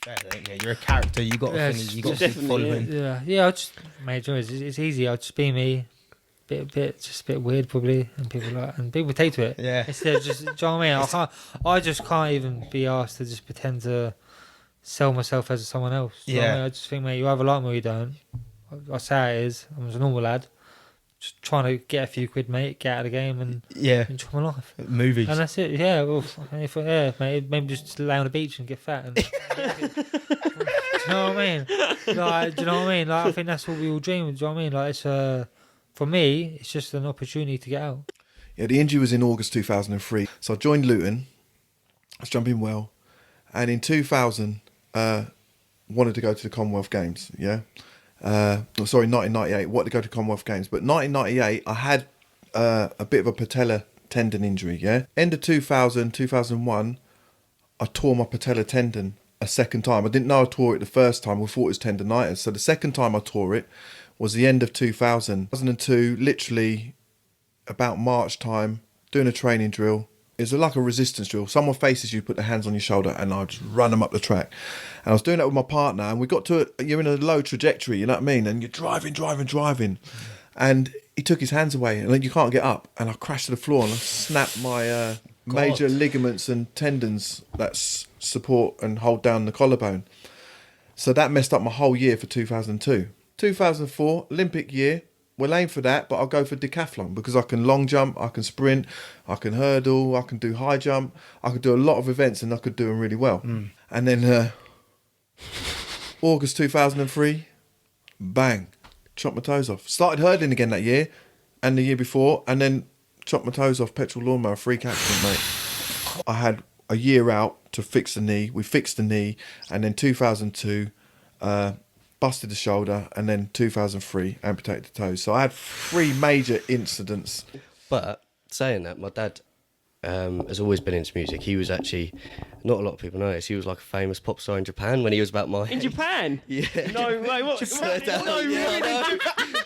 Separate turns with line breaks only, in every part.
Yeah, you're a character. You got you got to keep following.
Yeah. I just made sure it's easy. I'll just be me. Just a bit weird probably, and people take to it.
Yeah.
Instead of just, do you know what I mean? I just can't even be asked to just pretend to sell myself as someone else. Do you know what I mean? I just think, mate, you either like me or you don't. I say how it is. I'm just a normal lad. Just trying to get a few quid, mate, get out of the game and enjoy my life.
Movies.
And that's it. Yeah, well, mate, maybe just lay on the beach and get fat. And, do you know what I mean? Like, do you know what I mean? Like, I think that's what we all dream of. Do you know what I mean? Like, it's for me, it's just an opportunity to get out.
Yeah, the injury was in August 2003. So I joined Luton. I was jumping well. And in 2000, wanted to go to the Commonwealth Games, 1998, wanted to go to Commonwealth Games. But 1998, I had a bit of a patella tendon injury, End of 2000, 2001, I tore my patella tendon a second time. I didn't know I tore it the first time. We thought it was tendonitis. So the second time I tore it was the end of 2000. 2002, literally about March time, doing a training drill. It's like a resistance drill. Someone faces you, put their hands on your shoulder, and I just run them up the track. And I was doing that with my partner, and we got to you're in a low trajectory, you know what I mean? And you're driving. And he took his hands away, and then you can't get up. And I crashed to the floor, and I snapped my major ligaments and tendons that support and hold down the collarbone. So that messed up my whole year for 2002. 2004, Olympic year. We'll aim for that, but I'll go for decathlon because I can long jump, I can sprint, I can hurdle, I can do high jump, I could do a lot of events and I could do them really well. And then August 2003, bang, chopped my toes off. Started hurdling again that year and the year before, and then chopped my toes off, petrol lawnmower, freak accident, mate. I had a year out to fix the knee. We fixed the knee, and then 2002, busted the shoulder, and then 2003 amputated the toes. So I had 3 major incidents.
But saying that, my dad has always been into music. He was actually, not a lot of people know this, he was like a famous pop star in Japan when he was about my age.
In Japan?
Yeah.
No way, what?
What's
What's he doing in Japan?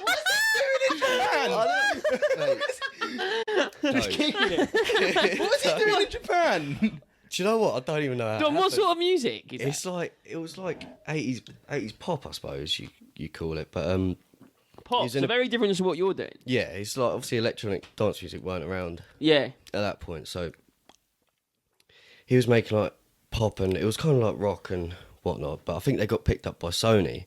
Just kicking it. What was he doing in Japan?
Do you know what? I don't even know how.
Don, what sort of music is
It's
that?
like, it was like 80s pop, I suppose you call it. But
Pop,
he's
so
in a-
very different to what you're doing.
yeah, it's like, obviously electronic dance music weren't around
Yeah.
at that point. So he was making like pop, and it was kind of like rock and whatnot. But I think they got picked up by Sony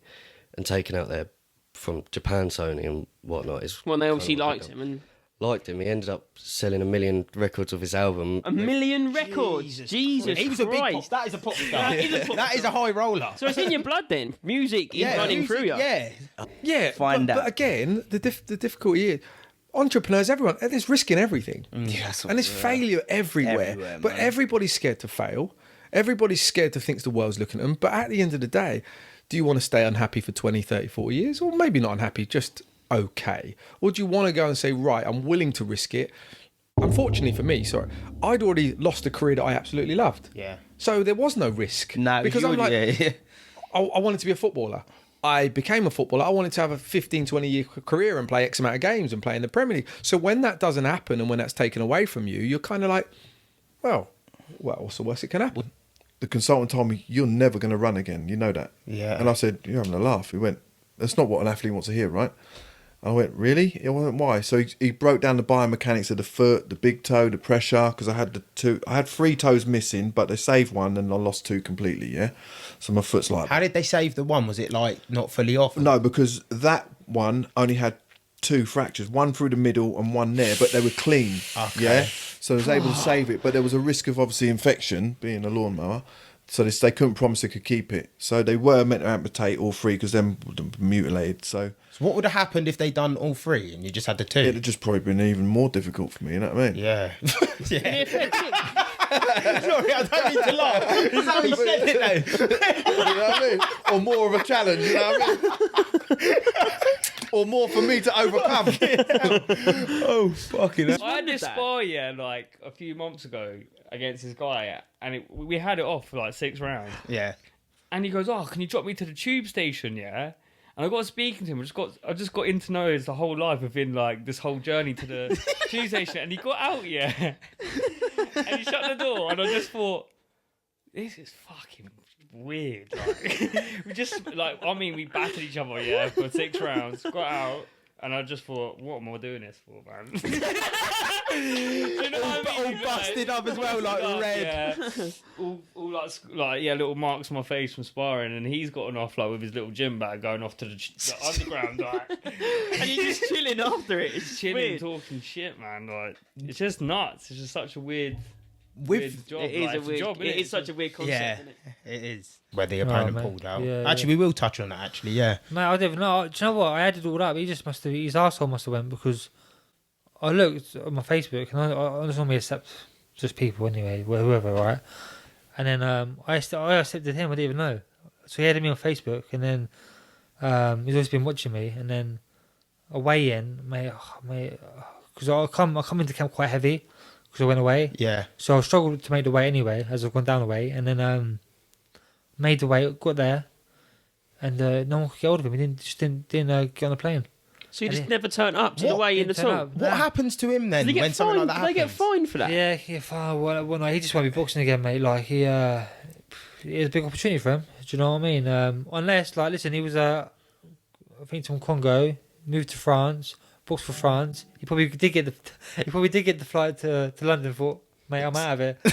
and taken out there from Japan, Sony and whatnot.
Well, they obviously liked him. And
Liked him. He ended up selling 1 million records of his album.
1 million records? Jesus
He was a big pop.
Christ.
That is a pop star.
That is a pop
That is a high roller.
So it's in your blood then? Music is running through you?
Yeah.
Yeah,
Find out.
But again, the difficulty is, entrepreneurs, everyone, there's risk in everything. And there's failure everywhere. But everybody's scared to fail. Everybody's scared to think the world's looking at them. But at the end of the day, do you want to stay unhappy for 20, 30, 40 years? Or maybe not unhappy, just okay? Or do you want to go and say, right, I'm willing to risk it? Unfortunately for me, I'd already lost a career that I absolutely loved.
Yeah.
So there was no risk.
No,
because I'm like,
yeah.
I wanted to be a footballer. I became a footballer. I wanted to have a 15, 20-year career and play X amount of games and play in the Premier League. So when that doesn't happen and when that's taken away from you, you're kind of like, well, what's the worst that can happen?
The consultant told me, you're never going to run again. You know that.
Yeah.
And I said, you're having a laugh. He went, that's not what an athlete wants to hear, right? I went, really? I went, why? So he broke down the biomechanics of the foot, the big toe, the pressure, because I had 3 toes missing, but they saved one and I lost 2 completely, yeah? So my foot's like...
How did they save the one? Was it like not fully off?
No, because that one only had 2 fractures, one through the middle and one there, but they were clean, yeah? So I was able to save it, but there was a risk of obviously infection, being a lawnmower, so they couldn't promise they could keep it. So they were meant to amputate all 3 because then would have been mutilated, so...
So what would have happened if they'd done all 3 and you just had the 2?
It'd have just probably been even more difficult for me, you know what I mean?
Yeah.
Yeah.
Sorry, I don't need to laugh. It's how he said it though.
You know what I mean? Or more of a challenge, you know what I mean? Or more for me to overcome.
Oh, fucking hell.
I had this spar, like a few months ago against this guy, and we had it off for like 6 rounds.
Yeah.
And he goes, "Oh, can you drop me to the tube station?" Yeah. And I got speaking to him. I just got in to know his whole life within like this whole journey to the tube station. And he got out, and he shut the door. And I just thought, this is fucking weird. Like, we battered each other, yeah, for 6 rounds, got out, and I just thought, what am I doing this for, man? You know what I mean?
All busted up as well, like red.
Yeah. all like little marks on my face from sparring, and he's gotten off like with his little gym bag going off to the underground, like,
And you're just chilling after it. It's
chilling,
weird.
talking shit, man. Like, it's just nuts. It's just such a weird job.
It is
like,
a weird.
job,
It is such a weird concept.
Yeah,
Isn't it?
it is. Where the opponent
mate.
pulled out.
Yeah,
Actually, we will touch on that. Actually, yeah.
Mate, I didn't know. Do you know what? I added all up. He just must have. His arsehole must have went because I looked on my Facebook and I just normally accept just people anyway, whoever, right? And then I accepted him. I didn't even know. So he added me on Facebook, and then he's always been watching me. And then a weigh in, mate, because I come into camp quite heavy because I went away.
Yeah.
So I struggled to make the weight anyway as I've gone down the weight, and then made the weight, got there, and no one could get hold of him. He didn't get on the plane.
So you
I
just
didn't-
never turn up to the
What?
weigh in
Didn't
at
turn
all.
up.
What
Nah.
happens to him then
Do they
when
get
something
fined?
like that
Do they get
happens?
fined for that?
Yeah, well, no, he just won't be boxing again, mate. Like it's a big opportunity for him. Do you know what I mean? Unless, like, listen, he was I think from Congo, moved to France, boxed for France. He probably did get the flight to London. Thought, mate, I'm out of it. Do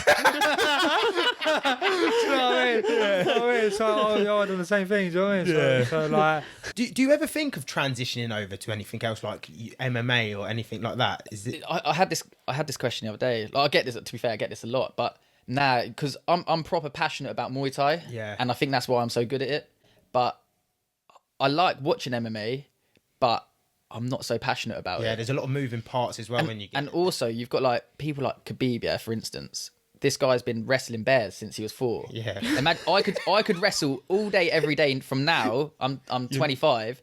you know what I mean? You know what I mean? So I done the same thing. Do you know what I mean?
Yeah.
So like,
Do you ever think of transitioning over to anything else like MMA or anything like that? Is it?
I had this question the other day. Like, I get this. To be fair, I get this a lot. But now, because I'm proper passionate about Muay Thai,
Yeah.
and I think that's why I'm so good at it. But I like watching MMA, but I'm not so passionate about
Yeah,
it.
there's a lot of moving parts as well when you get.
And also, you've got like people like Khabib, yeah, for instance. This guy's been wrestling bears since he was 4.
Yeah.
Imagine, I could wrestle all day, every day from now. I'm 25,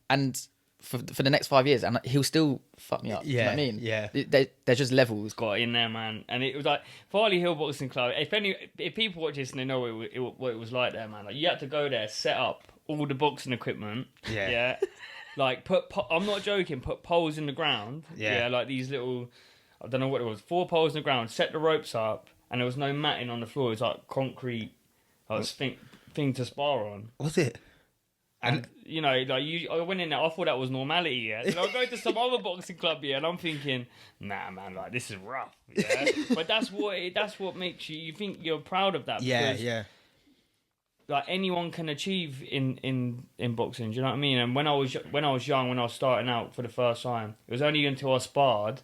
and for the next 5 years, and he'll still fuck me up. You know what I mean?
Yeah.
They're just levels.
got in there, man. And it was like Farley Hill Boxing Club. If people watch this and they know what it was like there, man. Like, you had to go there, set up all the boxing equipment.
Yeah.
Like I'm not joking. Put poles in the ground.
Yeah.
Like these little, I don't know what it was. 4 poles in the ground. Set the ropes up, and there was no matting on the floor. It was like concrete, like thing to spar on.
Was it?
And you know, like I went in there. I thought that was normality. Yeah, so I go to some other boxing club, yeah, and I'm thinking, nah, man, like this is rough. Yeah, but that's what makes you. You think you're proud of that.
Yeah,
because,
yeah.
like anyone can achieve in boxing. Do you know what I mean? And when I was young, when I was starting out for the first time, it was only until I sparred,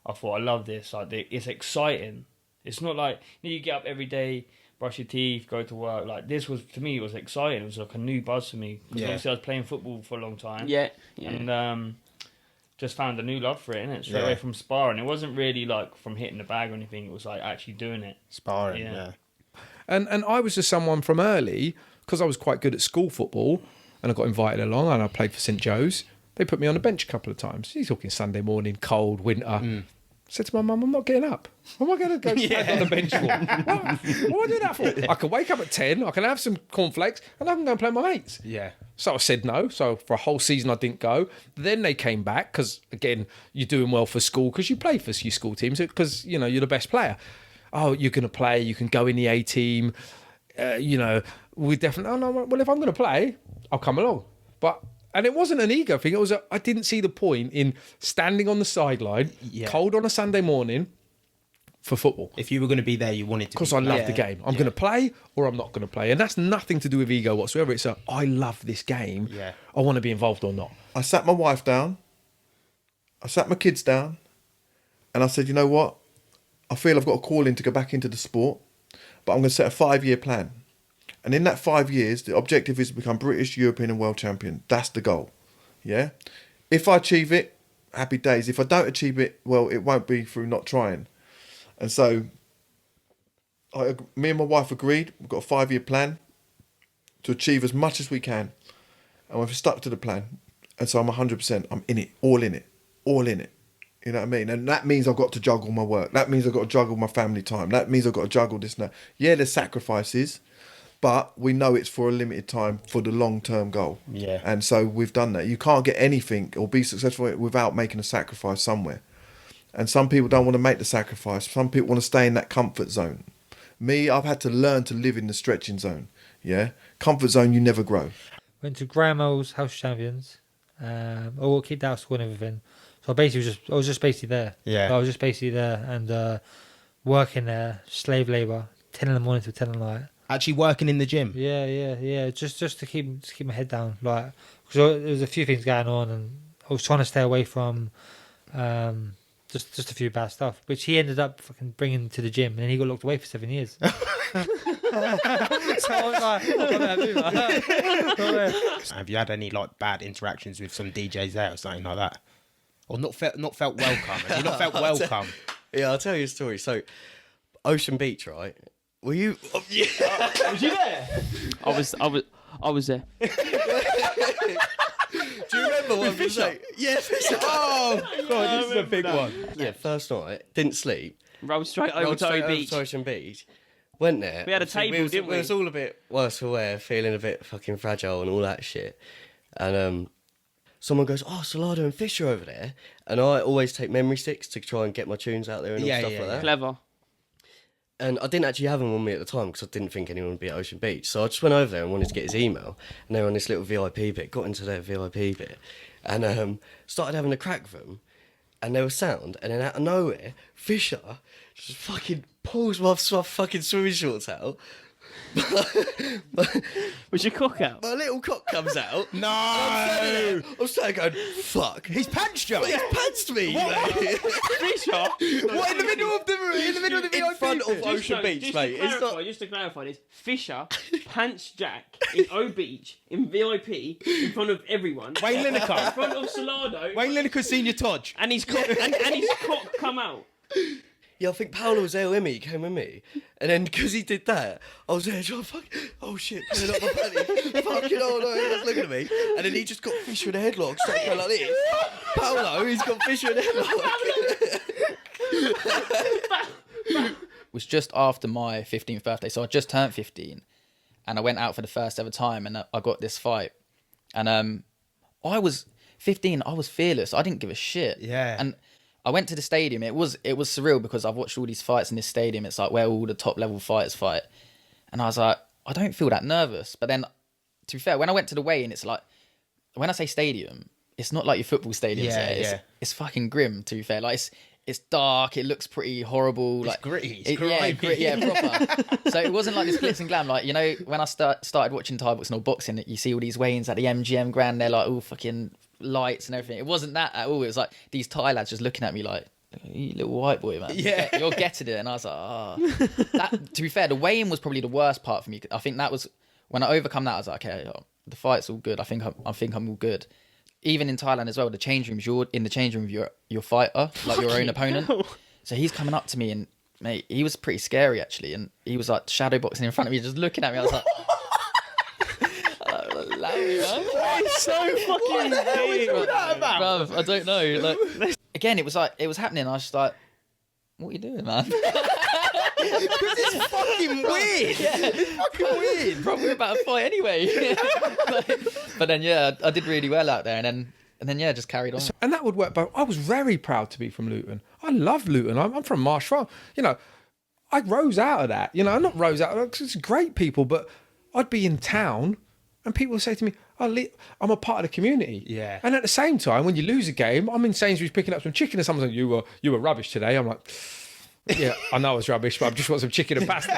I thought I love this. Like it's exciting. It's not like you get up every day, brush your teeth, go to work. Like this was, to me, it was exciting. It was like a new buzz for me. Because obviously I was playing football for a long time.
Yeah.
And just found a new love for it, innit? Straight
Yeah.
away from sparring. It wasn't really like from hitting the bag or anything. It was like actually doing it.
Sparring,
Yeah.
yeah.
And I was just someone from early, because I was quite good at school football, and I got invited along, and I played for St Joe's. They put me on the bench a couple of times. You're talking Sunday morning, cold, winter. Said to my mum, I'm not getting up. What am I going to go stand on the bench for? What do I do that for? I can wake up at 10, I can have some cornflakes, and I can go and play with my mates.
Yeah.
So I said no. So for a whole season, I didn't go. Then they came back because, again, you're doing well for school because you play for your school teams because, you know, you're the best player. Oh, you're going to play. You can go in the A team. You know, we definitely, oh, no, well, if I'm going to play, I'll come along. And it wasn't an ego thing. It was I didn't see the point in standing on the sideline, cold on a Sunday morning for football.
If you were going to be there, you wanted to.
Because I love the game. I'm going to play or I'm not going to play. And that's nothing to do with ego whatsoever. It's I love this game.
Yeah.
I want to be involved or not.
I sat my wife down. I sat my kids down. And I said, you know what? I feel I've got a call in to go back into the sport. But I'm going to set a 5-year plan. And in that 5 years, the objective is to become British, European and world champion. That's the goal. Yeah? If I achieve it, happy days. If I don't achieve it, well, it won't be through not trying. And so me and my wife agreed. We've got a 5-year plan to achieve as much as we can. And we've stuck to the plan. And so I'm 100%. I'm in it. All in it. All in it. You know what I mean? And that means I've got to juggle my work. That means I've got to juggle my family time. That means I've got to juggle this and that. Yeah, there's sacrifices. But we know it's for a limited time for the long-term goal.
Yeah.
And so we've done that. You can't get anything or be successful without making a sacrifice somewhere. And some people don't want to make the sacrifice. Some people want to stay in that comfort zone. Me, I've had to learn to live in the stretching zone. Yeah, comfort zone. You never grow.
Went to Grandma's House Champions. Kicked out of school and everything. So I was just basically there.
Yeah.
I was just basically there and working there, slave labour, 10 in the morning till 10 at night.
Actually working in the gym.
Yeah. Just to keep my head down, like, because there was a few things going on, and I was trying to stay away from just a few bad stuff, which he ended up fucking bringing to the gym, and then he got locked away for 7 years. So I was like,
Have you had any like bad interactions with some DJs there or something like that? Or not felt welcome? Have you not felt welcome?
Yeah, I'll tell you a story. So, Ocean Beach, right? Were you? Oh, yeah.
Was you there? I was there.
Do you remember what we say? Yeah, Fisher.
Oh, God, this is a big one.
Yeah, first night, didn't sleep.
Rolled straight over
Rolled
to
straight
Beach.
to Ocean Beach. Went there.
We had a
Obviously,
table, didn't we?
We was all a bit worse for wear, feeling a bit fucking fragile and all that shit. And someone goes, "Oh, Salado and Fisher over there." And I always take memory sticks to try and get my tunes out there and all stuff like that.
Clever.
And I didn't actually have him on me at the time because I didn't think anyone would be at Ocean Beach. So I just went over there and wanted to get his email. And they were on this little VIP bit, got into their VIP bit, and started having a crack with them. And there was sound, and then out of nowhere, Fisher just fucking pulls my fucking swimming shorts out.
Was your cock out?
My little cock comes out.
No!
I'm starting going, fuck.
He's punched you!
He's punched me, mate.
Fisher?
What, in the middle of the
In front of Ocean Beach,
just
mate. It's not...
Just to clarify this, Fisher punched Jack in O Beach in VIP in front of everyone.
Wayne
In
Lineker.
front of Salado.
Wayne Lineker senior Todge.
And his cock and his cock come out.
Yeah, I think Paolo was there with me, he came with me. And then, because he did that, I was there trying to oh shit, pulling up my panties. Fucking, oh no, he was looking at me. And then he just got Fisher in a headlock, started going like this. Paolo, he's got Fisher in a headlock.
It was just after my 15th birthday, so I just turned 15, and I went out for the first ever time, and I got this fight. And I was 15, I was fearless, I didn't give a shit.
Yeah.
And I went to the stadium. It was surreal because I've watched all these fights in this stadium. It's like where all the top level fighters fight. And I was like, I don't feel that nervous. But then, to be fair, when I went to the weigh-in, it's like, when I say stadium, it's not like your football stadiums.
Yeah.
It's fucking grim, to be fair. Like, it's dark. It looks pretty horrible.
It's
like
gritty.
Yeah, proper. So it wasn't like this glitz and glam. Like, you know, when I started watching Thai boxing or boxing, you see all these weigh-ins at the MGM Grand. They're like all fucking lights and everything. It wasn't that at all. It was like these Thai lads just looking at me like, you little white boy, man.
Yeah.
You're getting it. And I was like, That, to be fair, the weigh-in was probably the worst part for me. I think that was when I overcome that. I was like, okay, the fight's all good. I think I'm all good. Even in Thailand as well, the change rooms, you're in the change room with your fighter, like your own opponent. So he's coming up to me, and mate, he was pretty scary actually, and he was like shadow boxing in front of me, just looking at me. I was like,
It's so fucking weird.
bruv, I don't know. Like, again, it was happening. I was just like, what are you doing, man?
Because it's fucking weird. It's fucking weird.
Probably about a fight anyway. But then, yeah, I did really well out there, and then yeah, just carried on.
And that would work. But I was very proud to be from Luton. I love Luton. I'm from Marsh Farm. You know, I rose out of that. You know, not rose out of that because it's great people, but I'd be in town and people would say to me, I'm a part of the community.
Yeah.
And at the same time, when you lose a game, I'm in Sainsbury's picking up some chicken and someone's like, you were rubbish today. I'm like, yeah, I know I was rubbish, but I just want some chicken and pasta.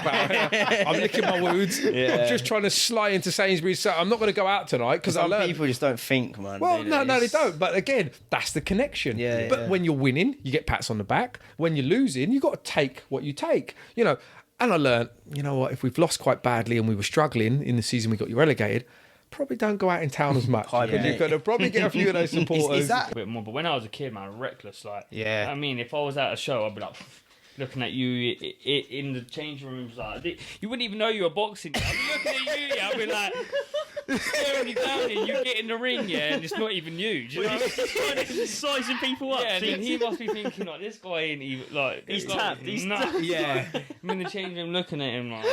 I'm licking my wounds.
Yeah.
I'm just trying to slide into Sainsbury's. So I'm not going to go out tonight because I
Some
learned.
people just don't think, man.
Well,
do
no, they
It's-
don't. But again, that's the connection.
Yeah,
But
yeah.
when you're winning, you get pats on the back. When you're losing, you got to take what you take. You know. And I learned, you know what? If we've lost quite badly and we were struggling in the season we got you relegated, probably don't go out in town as much. Because you're going to probably get a few of those supporters.
Is that
A bit more, but when I was a kid, man, reckless. Like,
Yeah.
I mean, if I was at a show, I'd be like looking at you in the change rooms. Like, you wouldn't even know you were boxing. I'd be looking at you. Yeah, I'd be like staring you down, and you get in the ring, yeah, and it's not even you. Do you know?
Just sizing people up.
Yeah, and then he must be thinking like, this guy ain't even like
He's
like,
tapped, he's
nuts.
tapped.
Yeah.
I'm in the change room looking at him like,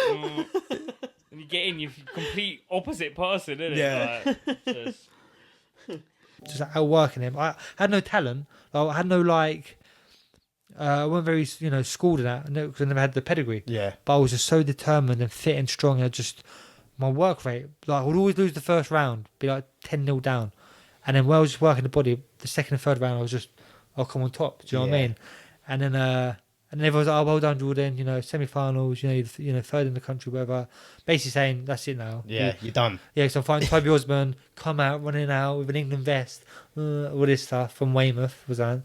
and you get in, you're complete opposite person, isn't it?
Yeah.
Like, just,
Just like outworking him. I had no talent. I had no like. I wasn't very, schooled in that because I never had the pedigree.
Yeah.
But I was just so determined and fit and strong. And I just my work rate, like I would always lose the first round, be like 10-0 down, and then when I was just working the body, the second and third round I'll come on top. Do you know what I mean? And then everyone's like, oh, well done, Jordan. You know, semi-finals. You know, third in the country, whatever. Basically saying that's it now.
Yeah, you're done.
Yeah, so I find Toby Osborne come out running out with an England vest, all this stuff from Weymouth was on,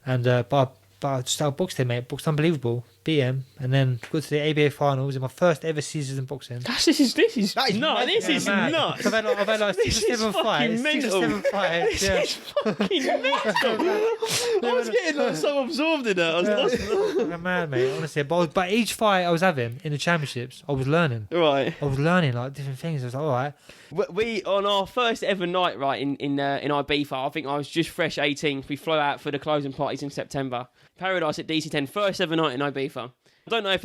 and but I just outboxed him, mate. Boxed unbelievable, beat him, and then got to the ABA finals in my first ever season in boxing.
This is
Mad.
nuts.
I've had like
This
6 or
is
7
fucking
fights. 6 or
mental.
7 fights. Yeah.
Fucking mental. I was getting like so absorbed in it. I was lost.
I'm mad, mate. Honestly, but each fight I was having in the championships, I was learning.
Right.
I was learning like different things. I was like, all right.
We on our first ever night, right, in Ibiza, I think I was just fresh 18. We flew out for the closing parties in September. Paradise at DC10, first ever night in Ibiza. I don't know if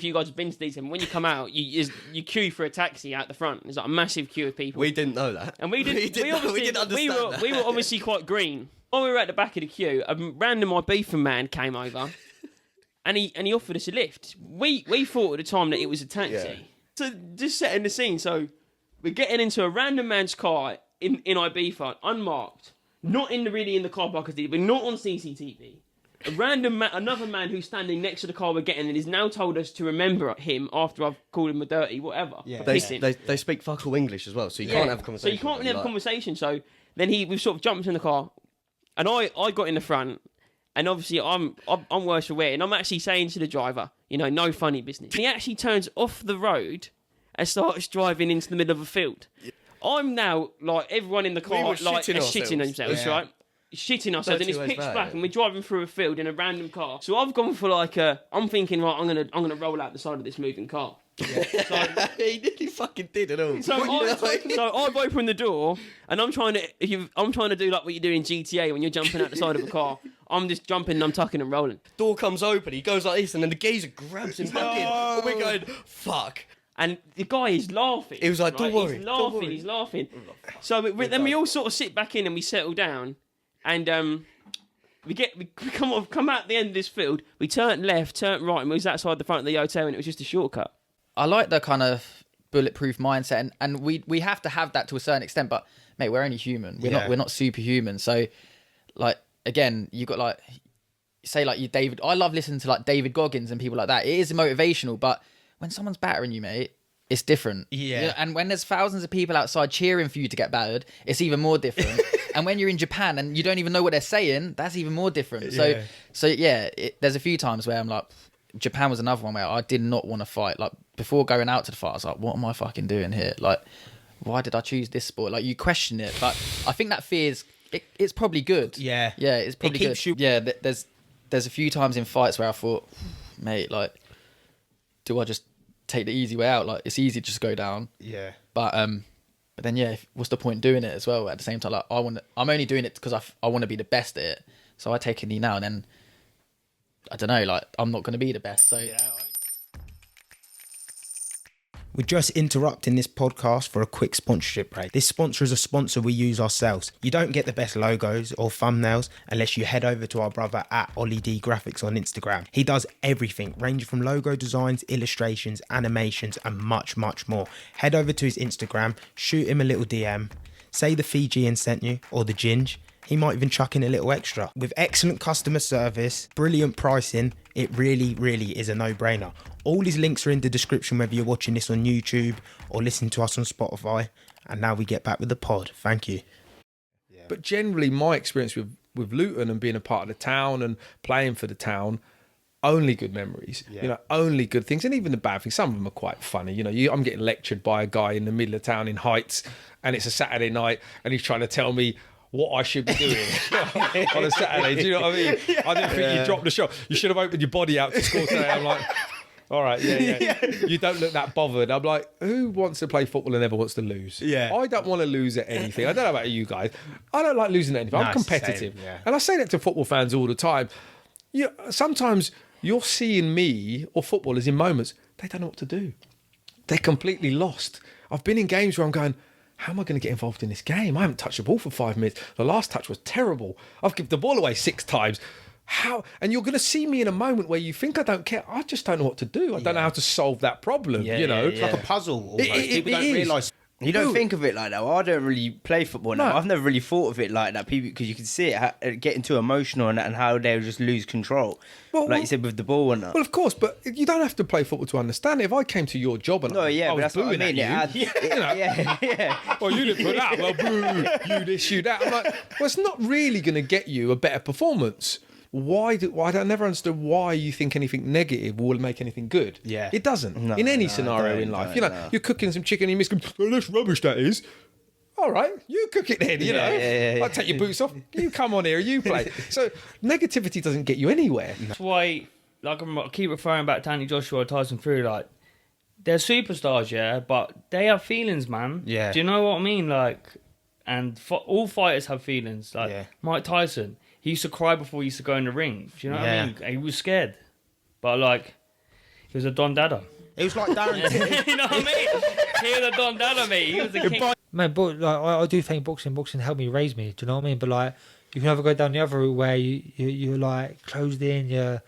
you guys have been to DC10. When you come out, you queue for a taxi out the front. There's like a massive queue of people.
We didn't know that.
And we didn't understand we were obviously quite green. While we were at the back of the queue, a random Ibiza man came over, and he offered us a lift. We thought at the time that it was a taxi.
Yeah.
So just setting the scene. So we're getting into a random man's car in Ibiza, unmarked, not really in the car park, but not on CCTV. A random another man who's standing next to the car we're getting in has now told us to remember him after I've called him a dirty, whatever.
Yeah.
They speak fuck all English as well, so you can't have a conversation.
So you can't really have a conversation. So then we've sort of jumped in the car, and I got in the front, and obviously I'm worse for wear, and I'm actually saying to the driver, you know, no funny business. And he actually turns off the road and starts driving into the middle of a field. Yeah. I'm now like everyone in the car like shitting themselves, right? Shitting ourselves, and it's pitch black, and we're driving through a field in a random car. So I've gone for I'm thinking, right, I'm gonna roll out the side of this moving car. Yeah. So,
he fucking did it all.
So I've opened the door, and I'm trying to do like what you do in GTA when you're jumping out the side of a car. I'm just jumping, and I'm tucking and rolling.
Door comes open, he goes like this, and then the geezer grabs him back in. And we're going, fuck.
And the guy is laughing.
He was like, don't worry.
He's laughing. So then we all sort of sit back in and we settle down. And we come out the end of this field. We turned left, turned right, and we was outside the front of the hotel, and it was just a shortcut.
I like the kind of bulletproof mindset, and we have to have that to a certain extent. But mate, we're only human. We're not superhuman. So, like again, you got like say like you David. I love listening to like David Goggins and people like that. It is motivational, but when someone's battering you, mate, it's different.
Yeah.
You know, and when there's thousands of people outside cheering for you to get battered, it's even more different. And when you're in Japan and you don't even know what they're saying, that's even more different. So there's a few times where I'm like, Japan was another one where I did not want to fight. Like before going out to the fight, I was like, what am I fucking doing here? Like, why did I choose this sport? Like you question it, but I think that fear's it's probably good.
Yeah.
Yeah, it's probably good. Yeah, there's a few times in fights where I thought, mate, like, do I just take the easy way out? Like it's easy to just go down.
Yeah.
But then what's the point doing it as well? At the same time, like I'm only doing it because I want to be the best at it. So I take a knee now, and then I don't know, like I'm not going to be the best. So
We're just interrupting this podcast for a quick sponsorship break. This sponsor is a sponsor we use ourselves. You don't get the best logos or thumbnails unless you head over to our brother at Ollie D Graphics on Instagram. He does everything, ranging from logo designs, illustrations, animations, and much, much more. Head over to his Instagram, shoot him a little DM, say the Fijian sent you, or the Ginge. He might even chuck in a little extra. With excellent customer service, brilliant pricing, it really, really is a no-brainer. All his links are in the description, whether you're watching this on YouTube or listening to us on Spotify. And now we get back with the pod. Thank you.
But generally, my experience with Luton and being a part of the town and playing for the town, only good memories.
Yeah.
You know, only good things, and even the bad things. Some of them are quite funny. You know, I'm getting lectured by a guy in the middle of town in Heights, and it's a Saturday night, and he's trying to tell me what I should be doing on a Saturday. Do you know what I mean? I didn't think you dropped the shot. You should have opened your body out to score today. I'm like, all right, yeah. You don't look that bothered. I'm like, who wants to play football and never wants to lose?
Yeah.
I don't want to lose at anything. I don't know about you guys. I don't like losing at anything. I'm competitive.
Same, yeah.
And I say that to football fans all the time. Sometimes you're seeing me or footballers in moments, they don't know what to do. They're completely lost. I've been in games where I'm going, how am I going to get involved in this game? I haven't touched the ball for 5 minutes. The last touch was terrible. I've given the ball away 6 times. How? And you're going to see me in a moment where you think I don't care. I just don't know what to do. I don't know how to solve that problem.
Yeah,
you know,
it's like a puzzle. Almost. People don't
is.
realise.
You don't think of it like that. Well, I don't really play football now.
No.
I've never really thought of it like that, because you can see it getting too emotional and how they'll just lose control.
Well,
you said with the ball and that.
Well, of course, but you don't have to play football to understand it. If I came to your job and
No, yeah,
I
but
was
that's what I
booing
mean.
at you, you know,
yeah.
well, you didn't put that. Well, boo, you this, you that. I'm like, well, it's not really going to get you a better performance. Why I never understood why you think anything negative will make anything good.
Yeah.
It doesn't. In any scenario in life. You're cooking some chicken and you miss, oh, that's rubbish, that is. All right, you cook it then, you know. I'll take your boots off. You come on here, you play. So negativity doesn't get you anywhere.
That's why, like, I keep referring back to Andy Joshua, Tyson Fury, like, they're superstars, yeah, but they have feelings, man.
Yeah.
Do you know what I mean? Like, and all fighters have feelings. Like, Mike Tyson, he used to cry before he used to go in the ring. Do you know what I mean? He was scared. But, like, he was a Don Dada.
It was like Darren.
You know what I mean? He was a Don Dada, mate. He was the king.
Man, but like I do think boxing helped me raise me. Do you know what I mean? But like you can either go down the other route where you're like closed in, you're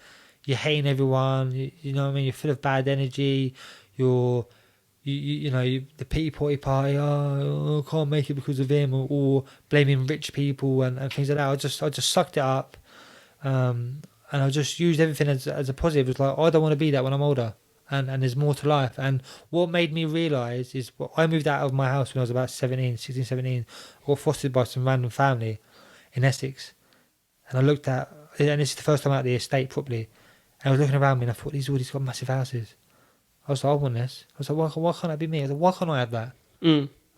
hating everyone. You know what I mean? You're full of bad energy. You the pity party. Oh, I can't make it because of him, or blaming rich people and things like that. I just sucked it up, and I just used everything as a positive. It's like I don't want to be that when I'm older. And there's more to life. And what made me realise is I moved out of my house when I was about 16, 17. I got fostered by some random family in Essex. And I looked at, and this is the first time out of the estate properly. And I was looking around me and I thought, these got massive houses. I was like, I want this. I was like, why can't that be me? I was like, why can't I have that?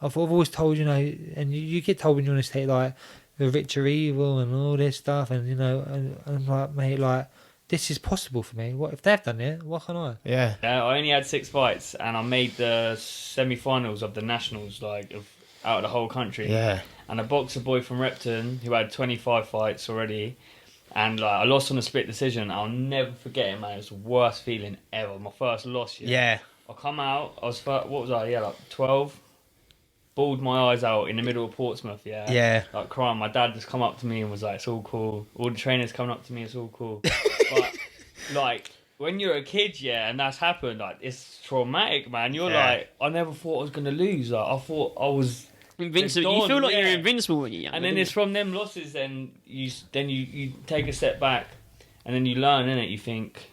I've always told, and you get told when you're in a state like, the rich are evil and all this stuff. And, and I'm like, mate, like, this is possible for me. What if they've done it? Why can't I?
Yeah.
I only had 6 fights, and I made the semi-finals of the nationals, out of the whole country.
Yeah.
And a boxer boy from Repton who had 25 fights already, and I lost on a split decision. I'll never forget it, man. It was the worst feeling ever. My first loss.
Yeah.
I come out. I was 12. Bawled my eyes out in the middle of Portsmouth.
Yeah.
Like crying. My dad just come up to me and was like, "It's all cool." All the trainers coming up to me, "It's all cool." But like when you're a kid, and that's happened, like it's traumatic, man. You're like, I never thought I was gonna lose. Like I thought I was
invincible. You feel like you're invincible when you're young.
And then it's from them losses. Then you take a step back, and then you learn, innit? You think,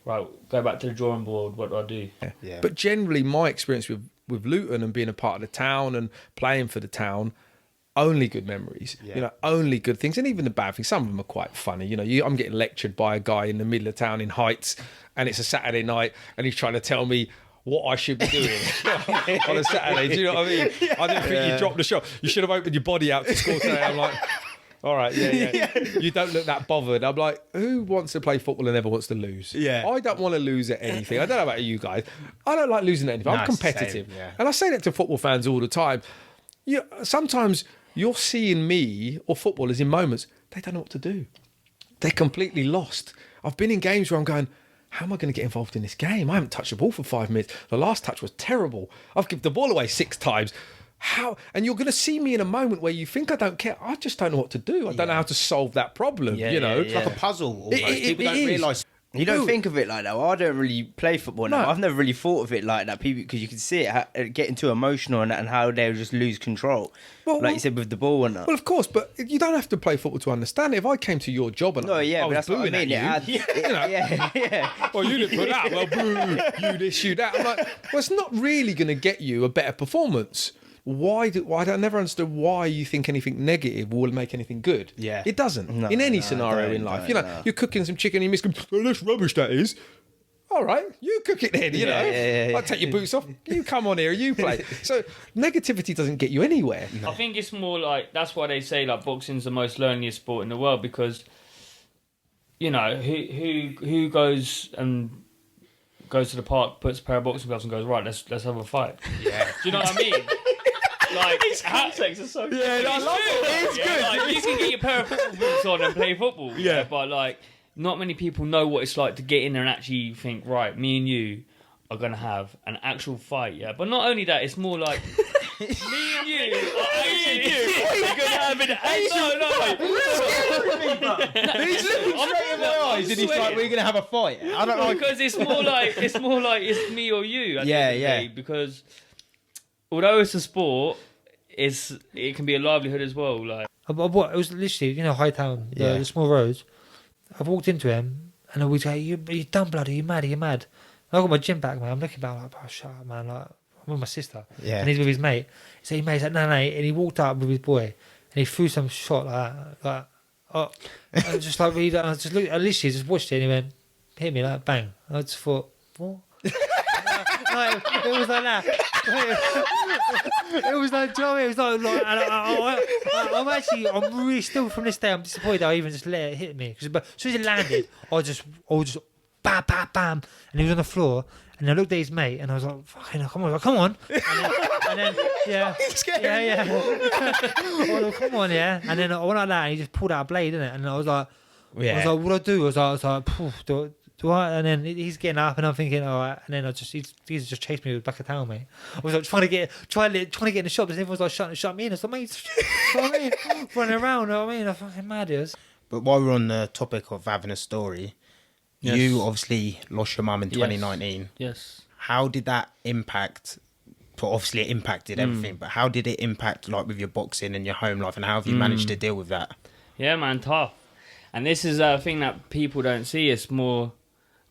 right, go back to the drawing board. What do I do?
Yeah. But generally, my experience with Luton and being a part of the town and playing for the town, only good memories. Only good things, and even the bad things. Some of them are quite funny. I'm getting lectured by a guy in the middle of town in Heights, and it's a Saturday night, and he's trying to tell me what I should be doing on a Saturday. Do you know what I mean? I didn't think you dropped the shot. You should have opened your body out to score today. I'm like, all right, yeah. You don't look that bothered. I'm like, who wants to play football and never wants to lose? Yeah. I don't want to lose at anything. I don't know about you guys. I don't like losing at anything. I'm competitive.
Same, yeah.
And I say that to football fans all the time. Sometimes you're seeing me or footballers in moments, they don't know what to do. They're completely lost. I've been in games where I'm going, how am I going to get involved in this game? I haven't touched the ball for 5 minutes. The last touch was terrible. I've given the ball away 6 times. How? And you're going to see me in a moment where you think I don't care. I just don't know what to do. I don't know how to solve that problem.
It's like a puzzle. Almost. People don't realise.
You don't think of it like that. Well, I don't really play football now. I've never really thought of it like that, because you can see it getting too emotional and how they'll just lose control. You said with the ball and that.
Well, of course, but you don't have to play football to understand it. If I came to your job and I was booing at you, well, you didn't put that. Well, boo, you this, you that. I'm like, well, it's not really going to get you a better performance. I never understood why you think anything negative will make anything good. Yeah. It doesn't. In any scenario in life. You're cooking some chicken and you miss, oh, that's rubbish, that is. All right, you cook it then, I'll take your boots off. You come on here, you play. So negativity doesn't get you anywhere.
I think it's more like, that's why they say like boxing's the most loneliest sport in the world, because who goes to the park, puts a pair of boxing gloves and goes, right, let's have a fight. Yeah. Do you know what I mean? Like, these context are so good. Yeah, I love it. It's good. Like, you can get your pair of football boots on and play football. Yeah. But like, not many people know what it's like to get in there and actually think, right, me and you are going to have an actual fight, yeah? But not only that, it's more like, me and you are actually going to have an actual fight.
He's looking straight in my eyes and he's like, "We're gonna have a fight." I don't know.
Because it's more like it's me or you. At the
Yeah,
end of the day, because although it's a sport, it can be a livelihood as well. Like
It was literally, Hightown, the small roads. I walked into him and I was like, "You dumb blood? Are you mad? Are you mad?" And I got my gym back, man. I'm looking back, I'm like, "Oh, shut up, man!" Like, I'm with my sister, and he's with his mate. He said, "Mate," he's like, "No," and he walked up with his boy, and he threw some shot like that, I just like really, I just looked, I literally just watched it, and he went, hit me like bang. I just thought, what? Like, it was like that. It was like, do you know what I mean? It was like I'm really still from this day. I'm disappointed I even just let it hit me. But as soon as it landed, I just bam, bam, bam, and he was on the floor. And I looked at his mate, and I was like, "Fucking, come on!" And then yeah. Oh, come on, yeah. And then I went like that, and he just pulled out a blade, innit? And I was like, "What do I do?" I was like, do I? And then he's getting up, and I'm thinking, all right. And then he's just chased me with the back of town, mate. I was like trying to get in the shop, and everyone was like shut me in. I was like, mate, you know what I mean? Running around, you know what I mean? I'm fucking mad, is.
But while we're on the topic of having a story, you obviously lost your mum in 2019.
Yes.
How did that impact? Well, obviously, it impacted everything, but how did it impact, like, with your boxing and your home life, and how have you managed to deal with that?
Yeah, man, tough. And this is a thing that people don't see. It's more,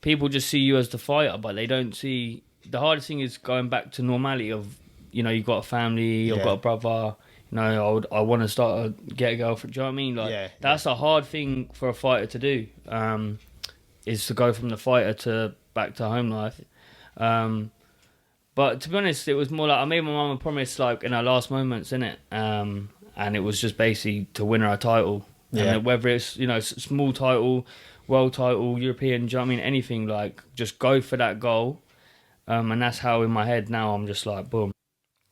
people just see you as the fighter, but they don't see, the hardest thing is going back to normality of, you've got a family, you've got a brother, I want to start get a girlfriend, do you know what I mean? Like, that's a hard thing for a fighter to do, is to go from the fighter to back to home life. But to be honest, it was more like I made my mum a promise, like, in her last moments, innit? And it was just basically to win her a title. Yeah. And whether it's, small title, world title, European, do you know what I mean? Anything, like, just go for that goal. And that's how in my head now I'm just like, boom.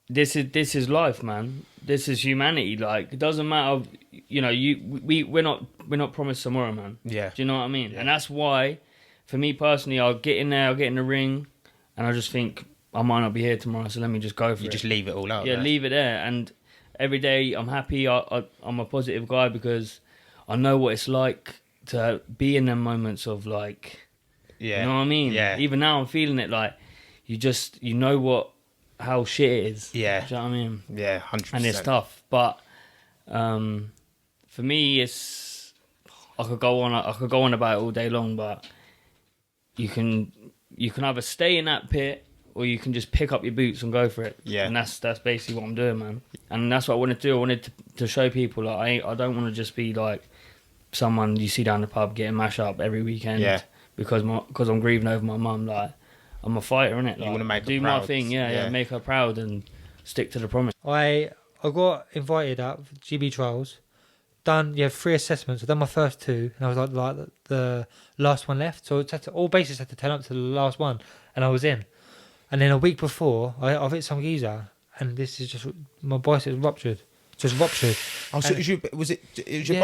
This is life, man. This is humanity. Like, it doesn't matter, we're not promised tomorrow, man.
Yeah.
Do you know what I mean? Yeah. And that's why, for me personally, I'll get in there, I'll get in the ring, and I just think, I might not be here tomorrow, so let me just go for it.
You just leave it all out.
Yeah,
there.
Leave it there. And every day I'm happy. I'm a positive guy because I know what it's like to be in them moments of, like, you know what I mean?
Yeah.
Even now I'm feeling it, like, you know how shit it is.
Yeah.
Do you know what I mean?
Yeah, 100%.
And it's tough. But for me, I could go on about it all day long, but you can either stay in that pit or you can just pick up your boots and go for it. Yeah. And that's basically what I'm doing, man. And that's what I wanted to do. I wanted to show people, like, I don't want to just be like someone you see down the pub getting mashed up every weekend. Yeah. Because I'm grieving over my mum. Like, I'm a fighter, innit? Like,
you want to make
do
her proud.
my thing, yeah, make her proud and stick to the promise.
I got invited up for GB trials. Done 3 assessments. I've done my first 2, and I was like the last one left. So all bases had to turn up to the last one, and I was in. And then a week before, I've hit some geezer, and this is just my bicep ruptured. Just ruptured.
Oh, so it was your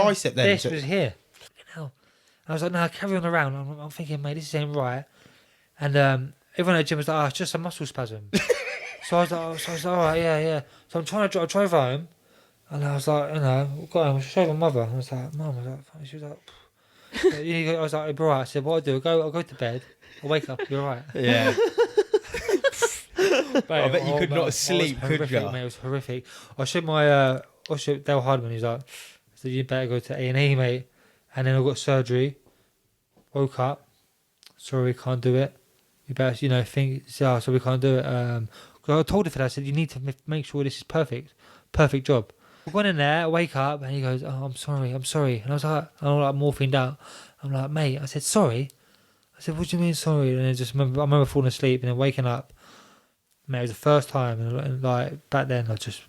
bicep then?
This was here. And I was like, no, carry on around. I'm thinking, mate, this ain't right. And everyone at the gym was like, oh, it's just a muscle spasm. So I was like, all right, yeah. So I drove home, and I was like, got home, I showed my mother. I was like, Mum, she was like, I was like, all right. I said, what I do? I'll go to bed. I'll wake up. You're all right.
Yeah. Mate, I bet you could not sleep, could you?
Mate, it was horrific. I showed Dale Hardman. He's like, I said, you better go to A&E, mate. And then I got surgery. Woke up. Sorry, can't do it. You better, think. So we can't do it. Because I told him that. I said, you need to make sure this is perfect job. I went in there, I wake up, and he goes, oh, I'm sorry. And I was like, I'm like morphined out. I'm like, mate. I said, sorry. I said, what do you mean sorry? And I remember falling asleep and then waking up. Mate, it was the first time, and like back then, I just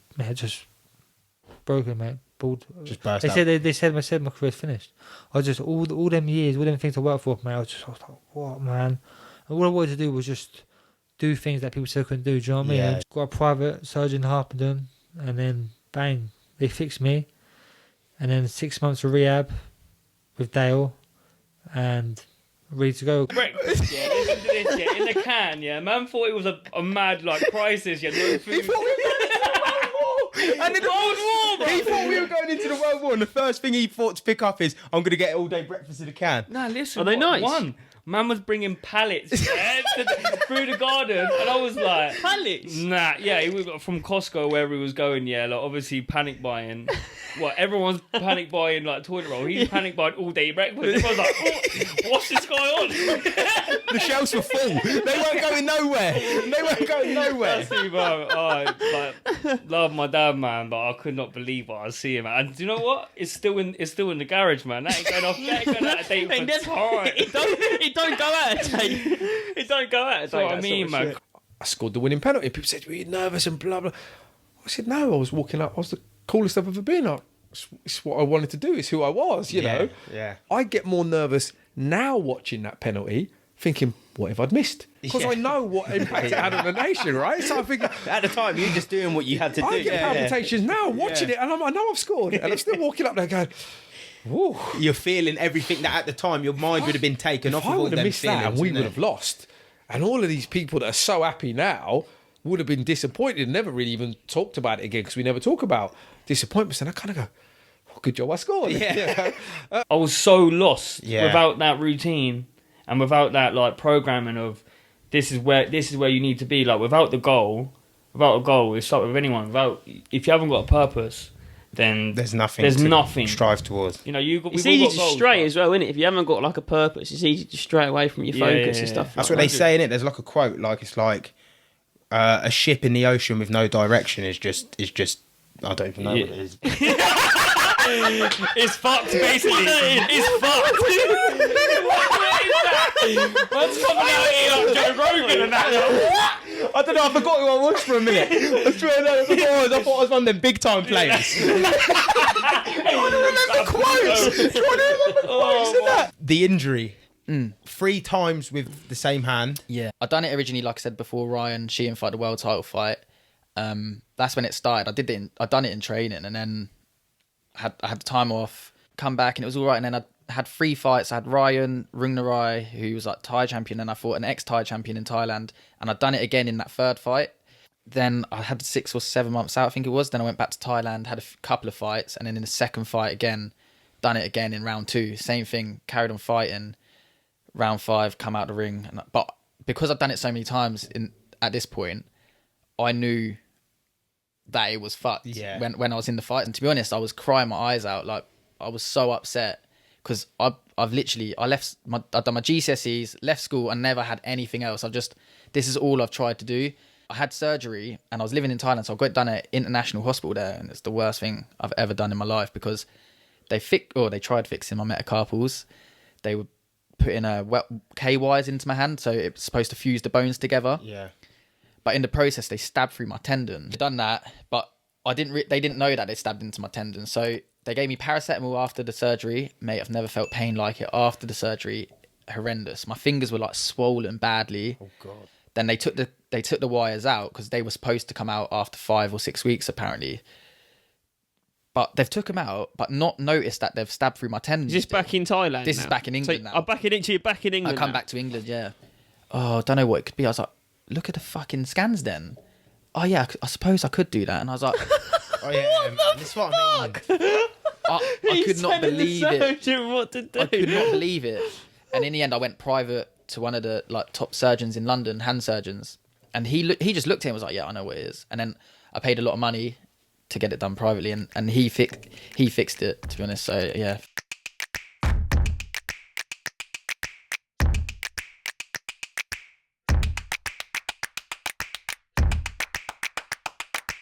broken, mate. Bald.
Just burst
They said my career's finished. I just all them years, all them things I worked for, mate. I was like, what, man? And all I wanted to do was just do things that people said I couldn't do. Do you know what I mean?
Yeah.
I got a private surgeon in Harpenden, and then bang, they fixed me, and then 6 months of rehab with Dale, and ready to go.
Breakfast, listen to this, in the can, man thought it was a mad, like, crisis, no food.
And then he thought we were going into the World War, and the first thing he thought to pick up is, I'm going to get all day breakfast in a can.
Nah, listen.
Are they nice?
One, man was bringing pallets through the garden, and I was like,
Pallets?
Nah, yeah, he was from Costco wherever he was going. Yeah, like obviously panic buying. What everyone's panic buying like toilet roll. He's panic buying all day breakfast. I was like, what's this going on?
The shelves were full. They weren't going nowhere.
That's me, bro. I love my dad, man, but I could not believe what I was seeing, man. And do you know what? It's still in the garage, man. That ain't going off. That ain't going out of date for time.
It don't go out of date. It don't go out of date.
That's what I mean, man.
I scored the winning penalty. People said, were you nervous and blah, blah. I said, no, I was walking up. I was the coolest I've ever been. It's what I wanted to do. It's who I was, you know.
Yeah.
I get more nervous now watching that penalty, thinking, what if I'd missed? Because I know what impact it had on the nation, right? So I think...
At the time, you're just doing what you had to do.
I get palpitations now watching it, and I know I've scored. And I'm still walking up there going... Whoa.
You're feeling everything that at the time your mind would have been taken off
If I
of all
would have
them
missed
feelings.
that and we
wouldn't
would
it?
have lost, and all of these people that are so happy now would have been disappointed and never really even talked about it again, because we never talk about disappointments. And I kind of go, oh, good job I scored.
Yeah.
I was so lost
Yeah.
without that routine and without that like programming of this is where you need to be. Like without a goal, it's like with anyone. If you haven't got a purpose, then
There's nothing
to
strive towards.
You know, we've
It's
all
easy
got
to
goals,
stray
but-
as well, isn't it? If you haven't got like a purpose, it's easy to stray away from your focus and stuff.
That's
like
what they
that.
say in it. There's like a quote, like it's like a ship in the ocean with no direction is just I don't even know what it is.
It's fucked, basically. It's fucked. What's coming out here like Joe Rogan and that?
I don't know. I forgot who I was for a minute. I swear I thought I was one of them big time players. The injury. 3 times with the same hand.
Yeah, I done it originally, like I said before. Ryan Sheehan fight, the world title fight. That's when it started. I done it in training, and then I had time off, come back, and it was all right. And then I had 3 fights. I had Ryan Rungnarai, who was like Thai champion, and I fought an ex-Thai champion in Thailand, and I'd done it again in that 3rd fight. Then I had 6 or 7 months out, I think it was. Then I went back to Thailand, had a couple of fights, and then in the 2nd fight again, done it again in round 2. Same thing, carried on fighting. Round 5, come out the ring. But because I've done it so many times at this point, I knew that it was fucked when I was in the fight. And to be honest, I was crying my eyes out. Like, I was so upset because I've done my GCSEs, left school, and never had anything else. This is all I've tried to do. I had surgery and I was living in Thailand, so I got done at international hospital there, and it's the worst thing I've ever done in my life because they tried fixing my metacarpals. They were putting K-wires into my hand, so it was supposed to fuse the bones together.
Yeah.
But in the process, they stabbed through my tendon. Done that, but they didn't know that they stabbed into my tendon. So they gave me paracetamol after the surgery. Mate, I've never felt pain like it after the surgery. Horrendous. My fingers were like swollen badly. Oh God. Then they took the wires out because they were supposed to come out after 5 or 6 weeks apparently. But they've took them out, but not noticed that they've stabbed through my tendons.
Is this back in Thailand?
This is back in England now.
I'm back in it. So you're back in England.
I come
now?
back to England, yeah. Oh, I don't know what it could be. I was like, look at the fucking scans then. Oh yeah, I suppose I could do that. And I was like,
Oh yeah, man. This is what I mean.
I could not believe it.
What to do?
I could not believe it. And in the end, I went private to one of the like top surgeons in London, hand surgeons, and he just looked at it and was like, yeah, I know what it is. And then I paid a lot of money to get it done privately, and he fixed it, to be honest. So yeah.